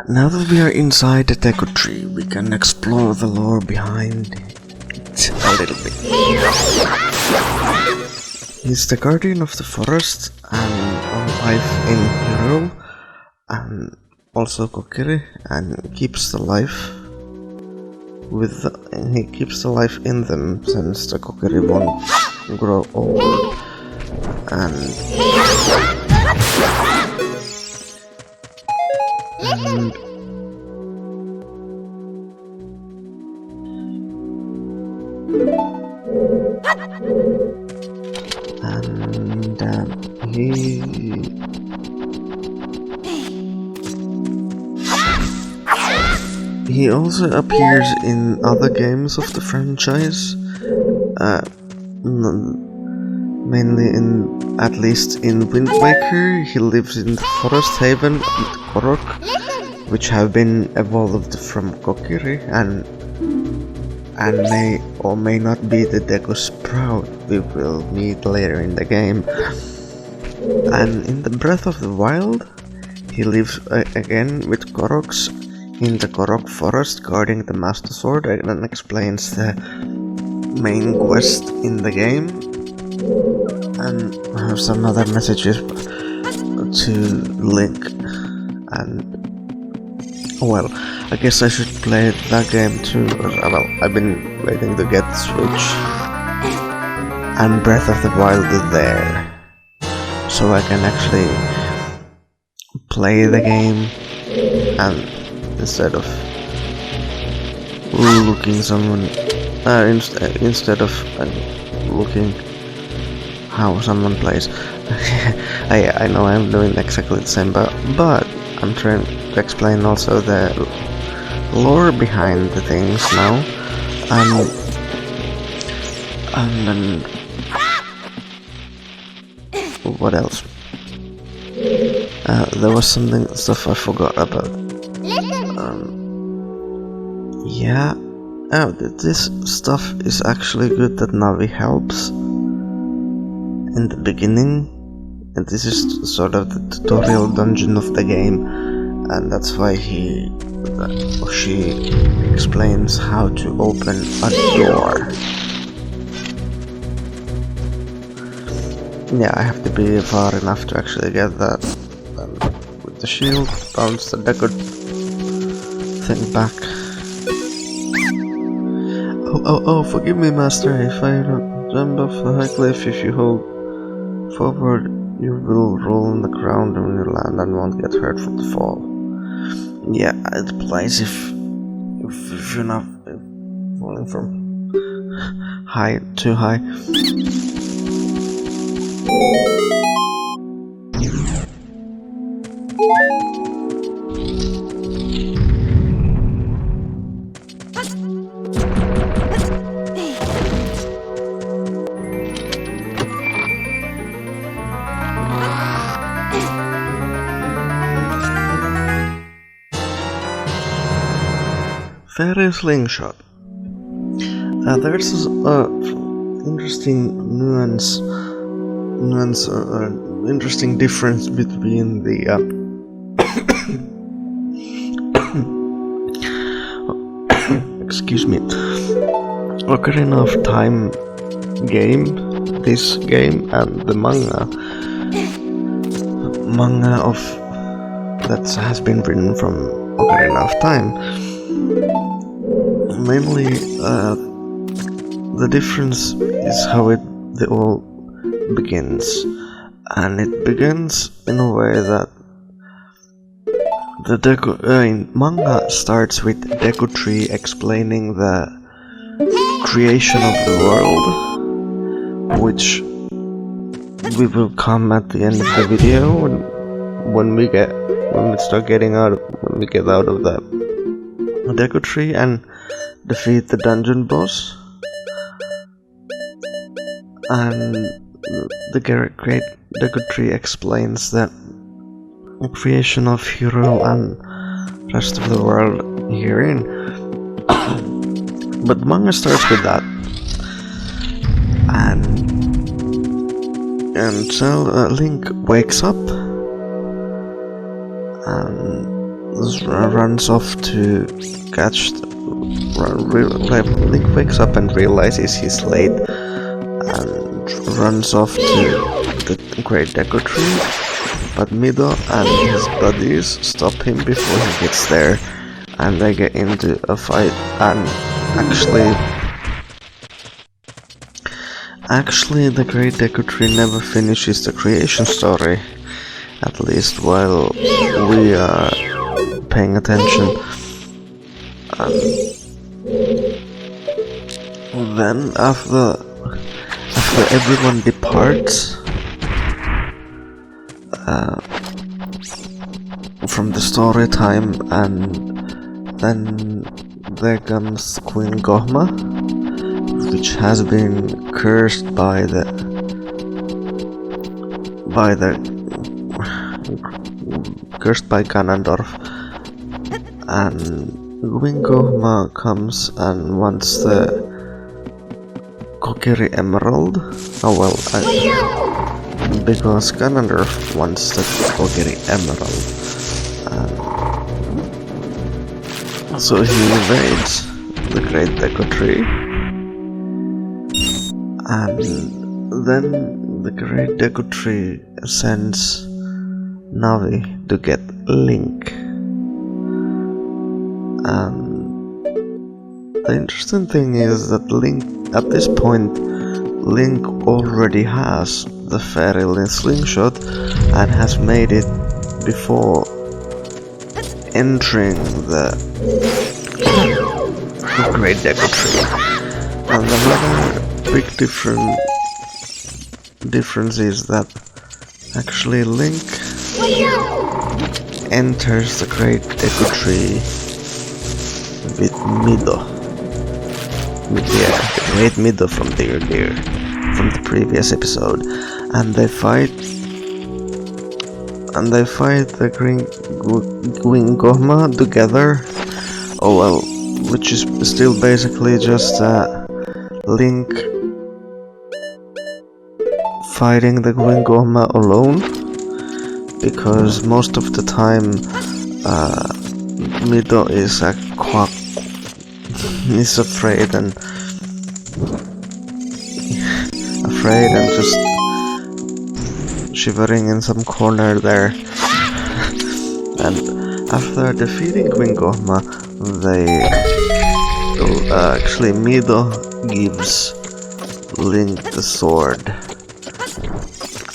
Now that we are inside the Deku tree, we can explore the lore behind it a little bit. He's the guardian of the forest and on life in Hyrule, and also Kokiri, and keeps the life in them since the Kokiri won't grow old. And he also appears in other games of the franchise, mainly at least in Wind Waker. He lives in the Forest Haven with Korok, which have been evolved from Kokiri, and may or may not be the Deku Sprout we will meet later in the game. And in the Breath of the Wild, he lives again with Koroks in the Korok Forest, guarding the Master Sword, and explains the main quest in the game. And I have some other messages to Link. And well, I guess I should play that game too. Well, I've been waiting to get the Switch, and Breath of the Wild is there, so I can actually play the game, and instead of looking looking how someone plays. I know I'm doing exactly the same, but I'm trying to explain also the lore behind the things now, and then what else? There was stuff I forgot about. Yeah. Oh, this stuff is actually good that Navi helps in the beginning, and this is sort of the tutorial dungeon of the game, and that's why she explains how to open a door. Yeah, I have to be far enough to actually get that. And with the shield, bounce the Deku thing back. Oh, forgive me, Master, if I jump off the high cliff. If you hold forward, you will roll on the ground when you land and won't get hurt from the fall. Yeah, it applies if you're not falling from too high. Fairy slingshot. There's this interesting interesting difference between the excuse me, Ocarina of Time game, this game, and the manga of that has been written from Ocarina of Time. Mainly, the difference is how it all begins, and it begins in a way that the Deku manga starts with Deku Tree explaining the creation of the world, which we will come at the end of the video when we get out of the Deku Tree and defeat the dungeon boss. And the great Deku Tree explains the creation of Hyrule and rest of the world herein. But the manga starts with that, and so Link wakes up, and runs off to catch. Link wakes up and realizes he's late, and runs off to the Great Deku Tree. But Mido and his buddies stop him before he gets there, and they get into a fight. And actually, the Great Deku Tree never finishes the creation story. At least while we are paying attention. Then after everyone departs from the story time, and then there comes Queen Gohma, which has been cursed by Ganondorf, and Queen Gohma comes and wants the Kokiri Emerald. Because Ganondorf wants the Kokiri Emerald, so he invades the Great Deku Tree, and then the Great Deku Tree sends Navi to get Link. The interesting thing is that Link, at this point, Link already has the Fairy Slingshot and has made it before entering the Great Deku Tree. And another big difference is that actually Link enters the Great Deku Tree with Mido. The great Mido from the previous episode, and they fight the Queen Gohma together. Which is still basically just Link fighting the Queen Gohma alone, because most of the time Mido is afraid and just shivering in some corner there. And after defeating Queen Gohma, actually Mido gives Link the sword,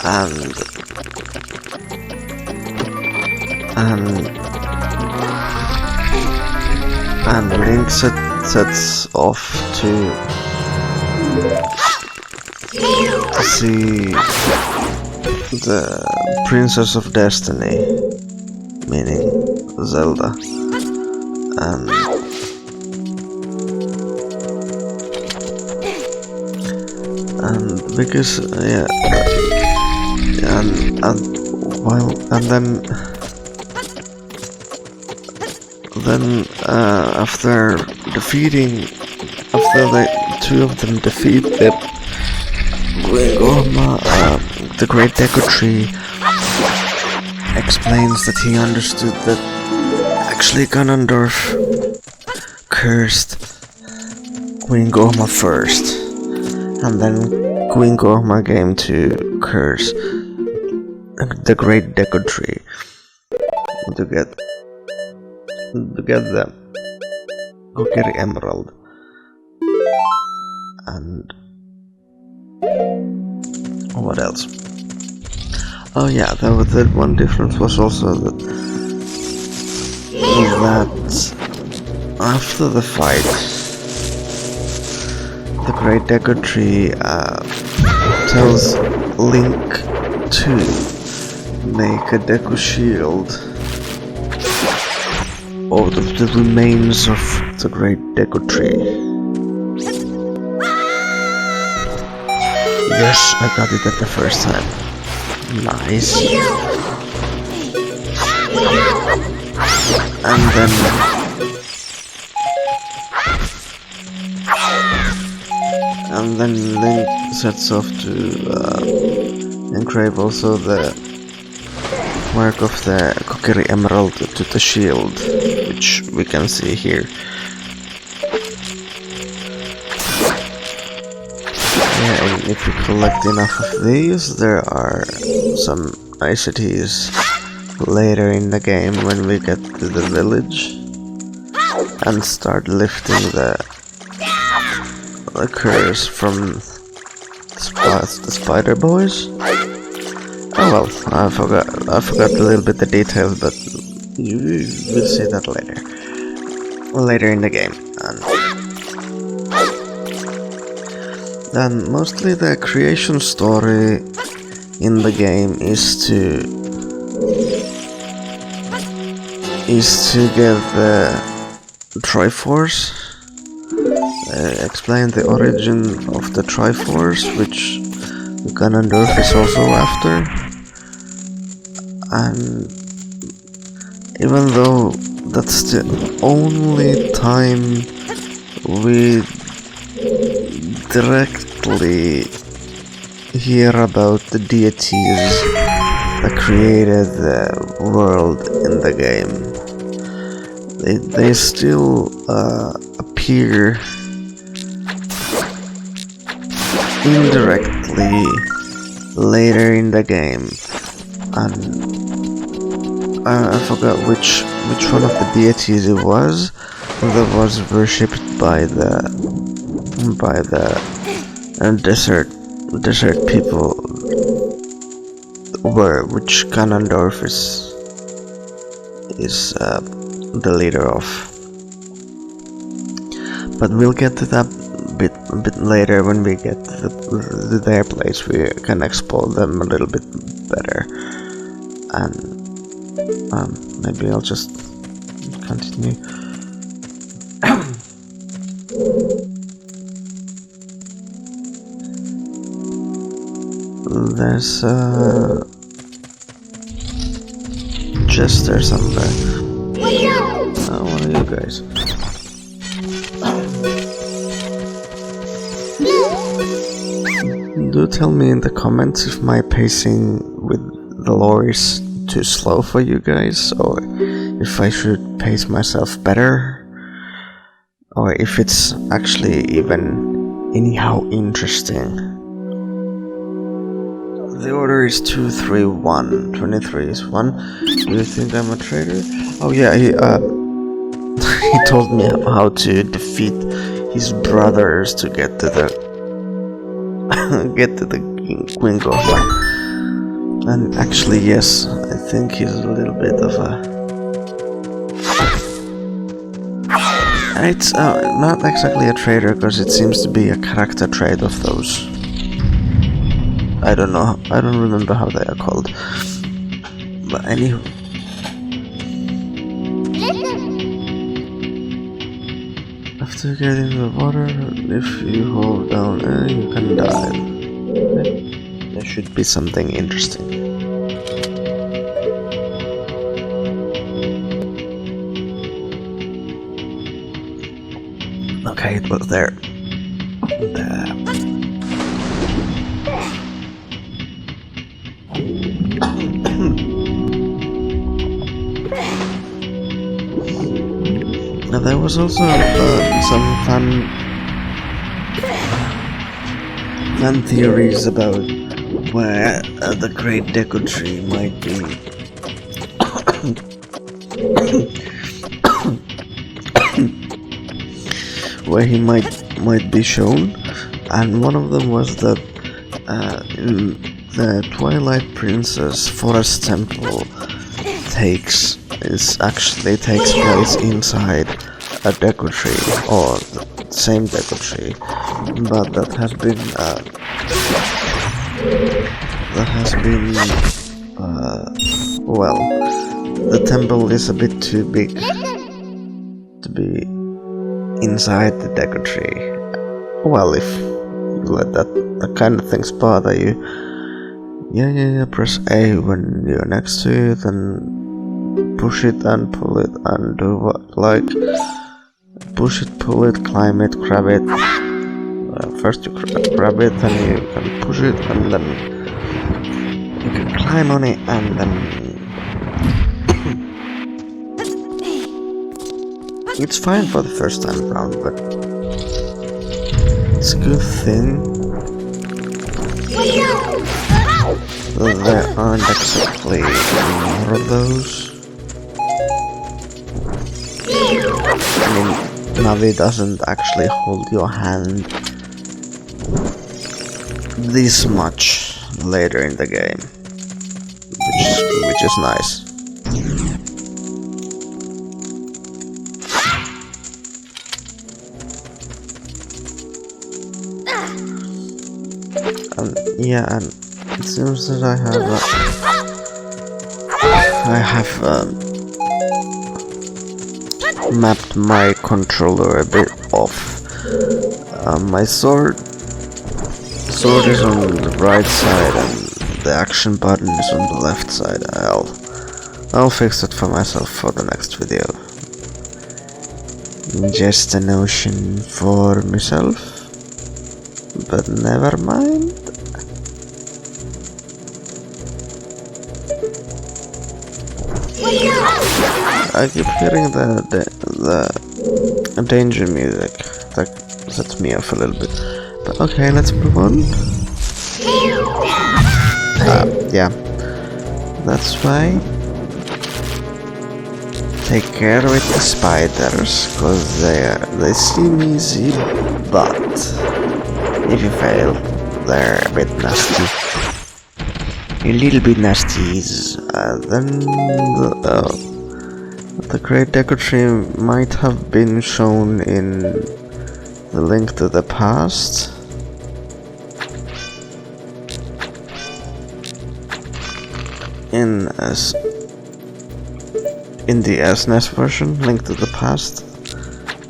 and Link sets off to see the Princess of Destiny, meaning Zelda, and because after the two of them defeat the Gohma, the Great Deku Tree explains that he understood that actually Ganondorf cursed Queen Gohma first, and then Queen Gohma came to curse the Great Deku Tree to get the Kokiri Emerald. And what else? Oh yeah, the one difference was also that after the fight, the Great Deku Tree tells Link to make a Deku Shield out of the remains of the Great Deku Tree. Yes, I got it at the first time. Nice. And then Link sets off to engrave also the mark of the Kokiri Emerald to the shield, which we can see here. Yeah, and if you collect enough of these, there are some niceties later in the game when we get to the village and start lifting the curse from the spider boys. Oh well, I forgot a little bit the details, but you will see that later in the game. And mostly the creation story in the game is to get the Triforce, explain the origin of the Triforce, which Ganondorf is also after. And even though that's the only time we directly hear about the deities that created the world in the game, they still appear indirectly later in the game, and I forgot which one of the deities it was that was worshipped by the desert people, which Ganondorf is the leader of. But we'll get to that a bit later when we get to their place. We can explore them a little bit better, and maybe I'll just continue. There's a jester somewhere. Oh, what are you guys? Do tell me in the comments if my pacing with the lore is too slow for you guys, or if I should pace myself better, or if it's actually even anyhow interesting. The order is 2, 3, 1. 23 is 1. Do you think I'm a traitor? Oh yeah, he told me how to defeat his brothers to get to the Queen Gotham. And actually, yes, I think he's a little bit of a... It's not exactly a traitor, because it seems to be a character trait of those. I don't know, I don't remember how they are called. But anywho. After getting the water, if you hold down A, you can die. Okay. There should be something interesting. Okay, it was there. Now there was also some fun theories about where the Great Deku Tree might be. Where he might be shown, and one of them was that in the Twilight Princess Forest Temple takes place inside a Deku Tree, or the same Deku Tree, but that has been well, the temple is a bit too big to be inside the Deku Tree. Well, if you let that kind of things bother you, yeah, press A when you're next to it and push it and pull it and do what, like push it, pull it, climb it, grab it. First you grab it, then you can push it, and then you can climb on it, and then It's fine for the first time around, but it's a good thing there aren't exactly more of those. I mean, Navi doesn't actually hold your hand this much later in the game, which is nice. Yeah, and it seems that I have mapped my controller a bit off. My sword is on the right side and the action button is on the left side. I'll fix it for myself for the next video. Just a notion for myself, but never mind. I keep hearing the danger music. That sets me off a little bit. But okay, let's move on. Yeah. That's why. Take care with the spiders, cause they seem easy, but if you fail, they're a bit nasty. A little bit nasties. Then the Great Deku Tree might have been shown in the Link to the Past. In the SNES version, Link to the Past,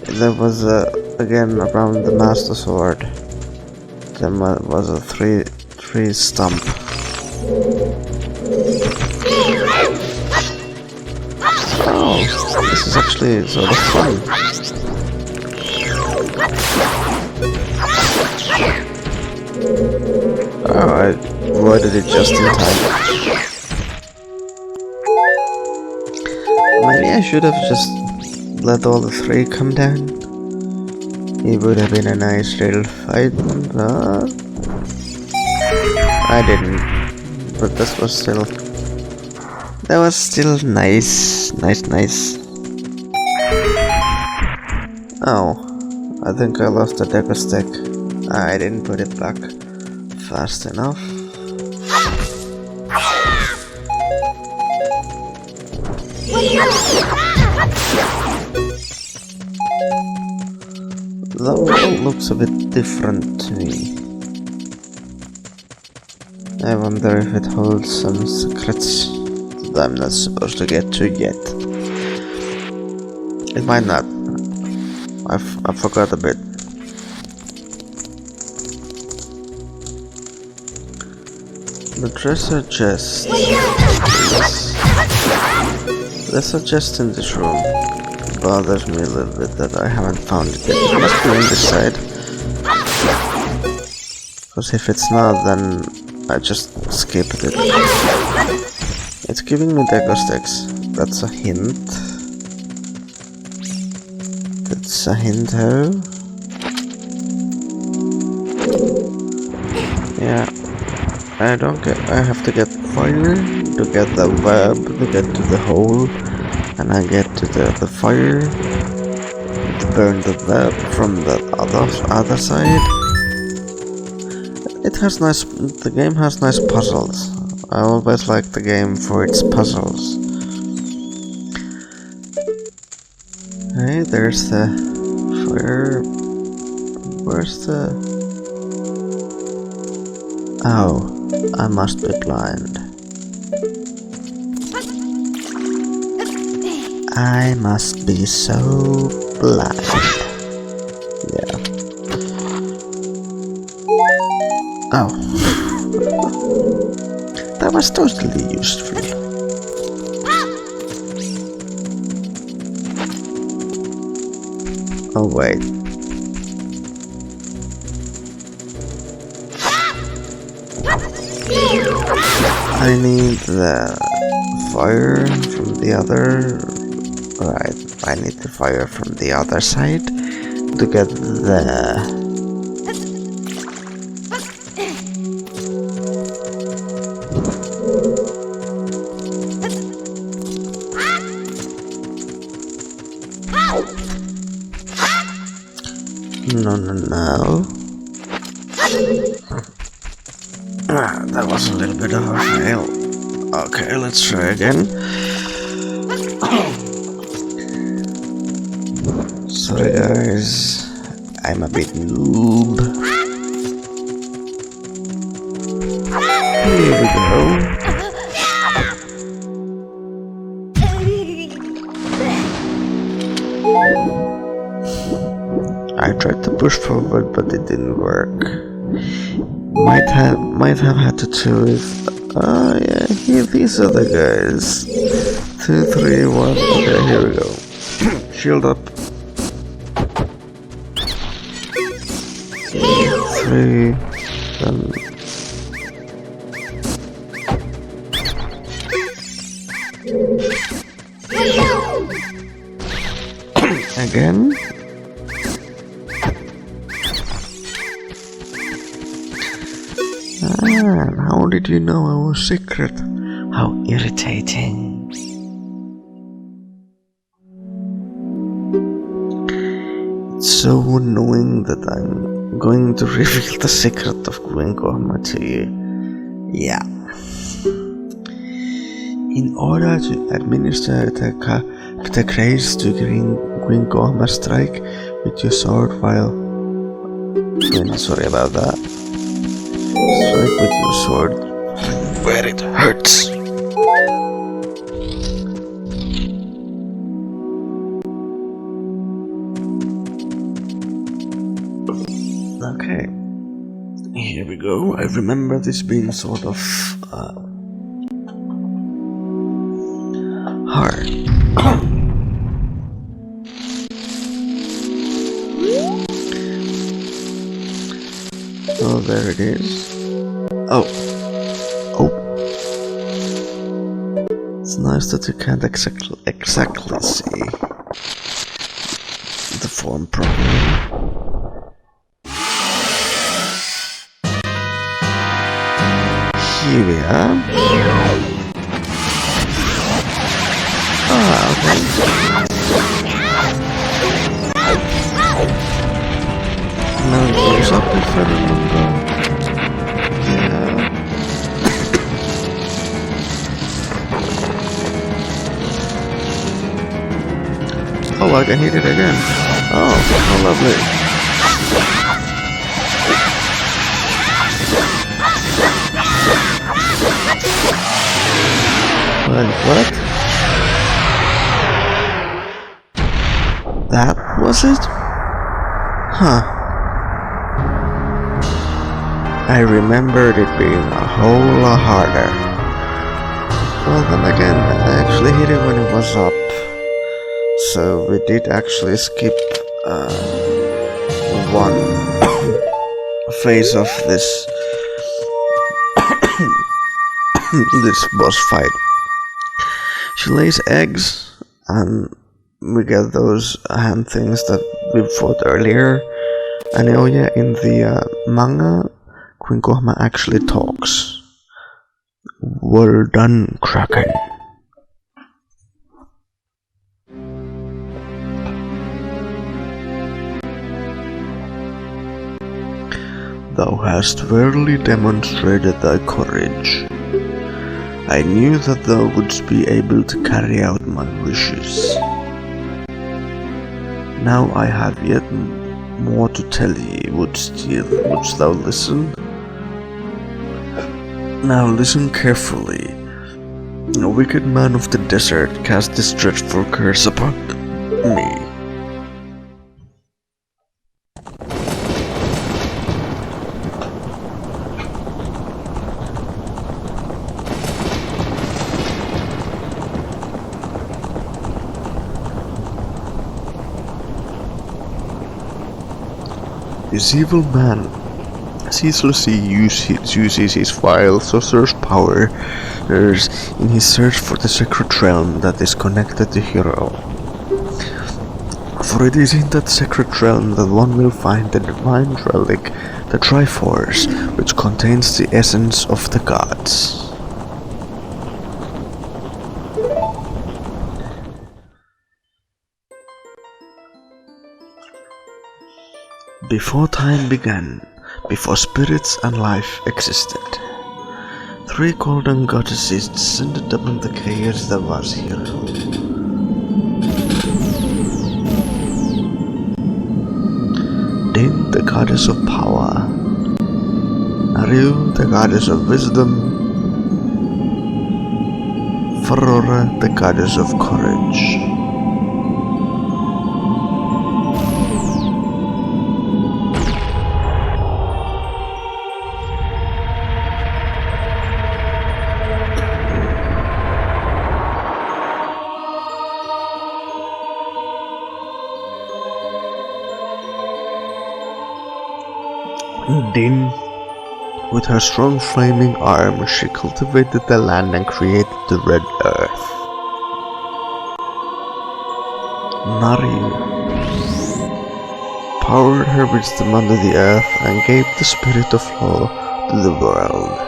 there was again around the Master Sword. There was a three stump. Oh, this is actually sort of fun. Oh, I avoided it just in time. Maybe I should have just let all the three come down. It would have been a nice little fight, but I didn't. But that was still nice. Oh, I think I lost the Deku stick. I didn't put it back fast enough. The world looks a bit different to me. I wonder if it holds some secrets that I'm not supposed to get to yet. It might not. I forgot a bit. The treasure chest. There's a chest in this room. It bothers me a little bit that I haven't found it yet. It must be on this side. Because if it's not, then I just skipped it. It's giving me Deku sticks. That's a hint. That's a hint, oh. Yeah. I have to get fire to get the web, to get to the hole, and I get to the fire to burn the web from the other side. The game has nice puzzles. I always like the game for its puzzles. Hey, there's the fire. Where's the... Oh, I must be blind. I must be so blind. Yeah. Oh. That was totally useful. Oh wait. I need the fire from the other... Right. I need to fire from the other side to get the... No. That was a little bit of a fail. Okay, let's try again. Sorry guys, I'm a bit noob. Here we go. I tried to push forward, but it didn't work. Might have had to do with... Oh yeah, here, these are the guys. 2, 3, 1. Okay, here we go. Shield up. 3. Again. How did you know I was secret? How irritating. It's so annoying that I'm going to reveal the secret of Queen Kohma to you. Yeah. In order to administer the grace to Queen Kohma, strike with your sword while... Sorry about that. Strike with your sword where it hurts. Okay, here we go. I remember this being sort of hard. Oh, there it is. Oh. It's nice that you can't exactly see the form properly. Here we are. Ah, okay. Now it goes up if I remember. Yeah. Oh, I can hit it again. Oh, how lovely. Wait, what? That was it? Huh. I remembered it being a whole lot harder. Well, then again, I actually hit it when it was up. So we did actually skip one phase of this this boss fight. She lays eggs, and we get those hand things that we fought earlier. And oh yeah, in the manga, Queen Kohma actually talks. Well done, Kraken. Thou hast verily demonstrated thy courage. I knew that thou wouldst be able to carry out my wishes. Now I have yet more to tell ye. Wouldst thou listen? Now listen carefully. A wicked man of the desert cast this dreadful curse upon me. This evil man ceaselessly uses his vile sorcerer's powers in his search for the secret realm that is connected to Hero. For it is in that sacred realm that one will find the divine relic, the Triforce, which contains the essence of the gods. Before time began, before spirits and life existed, 3 golden goddesses descended upon the chaos that was Hyrule. Din, the goddess of power, Naryu, the goddess of wisdom, Farora, the goddess of courage. Din, with her strong flaming arm, she cultivated the land and created the Red Earth. Naryu powered her wisdom under the earth and gave the spirit of law to the world.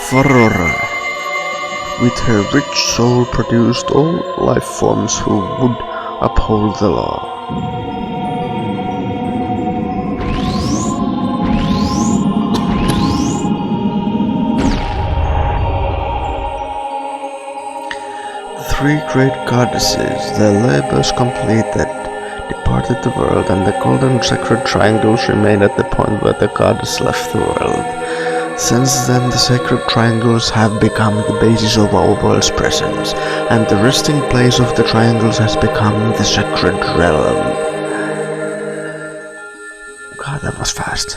Farora, with her rich soul, produced all life forms who would uphold the law. The 3 great goddesses, their labors completed, departed the world, and the golden sacred triangles remained at the point where the goddess left the world. Since then, the sacred triangles have become the basis of our world's presence, and the resting place of the triangles has become the sacred realm. God, that was fast.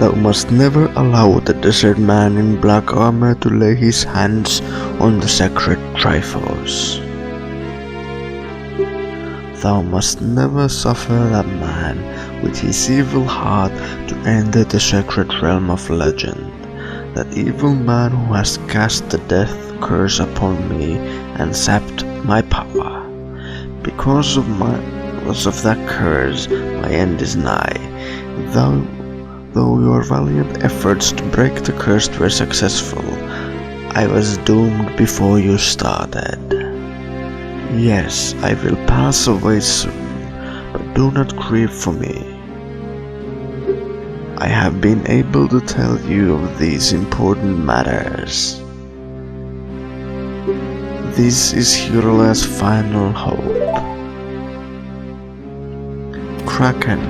Thou must never allow the desert man in black armor to lay his hands on the sacred Triforce. Thou must never suffer that man with his evil heart to enter the sacred realm of legend. That evil man who has cast the death curse upon me and sapped my power. Because of that curse, my end is nigh. Though your valiant efforts to break the curse were successful, I was doomed before you started. Yes, I will pass away soon, but do not grieve for me. I have been able to tell you of these important matters. This is Hyrule's final hope. Kraken,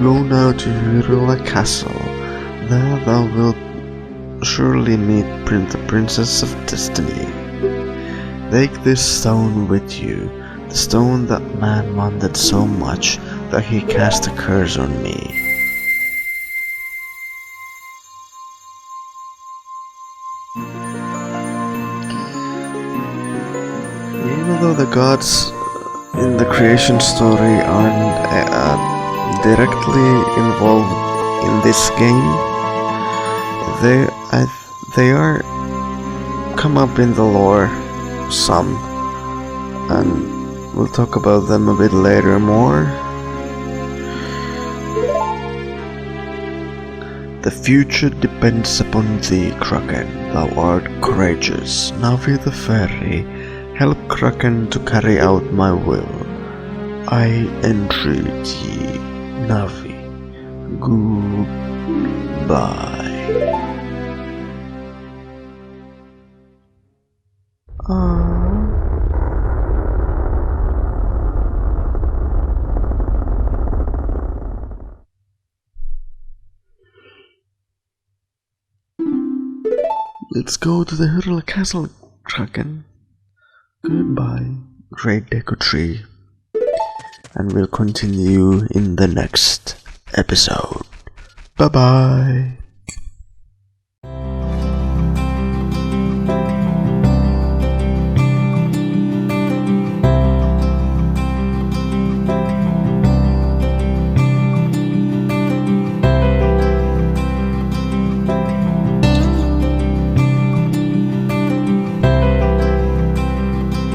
go now to Hyrule Castle. There thou wilt surely meet the Princess of Destiny. Take this stone with you, the stone that man wanted so much that he cast a curse on me. Even though the gods in the creation story aren't directly involved in this game, they are come up in the lore some, and we'll talk about them a bit later more. The future depends upon thee, Kraken. Thou art courageous. Navi the fairy, help Kraken to carry out my will. I entreat ye, Navi. Goodbye. Let's go to the Hyrule Castle, Kraken. Goodbye, great Deku tree. And we'll continue in the next episode. Bye bye.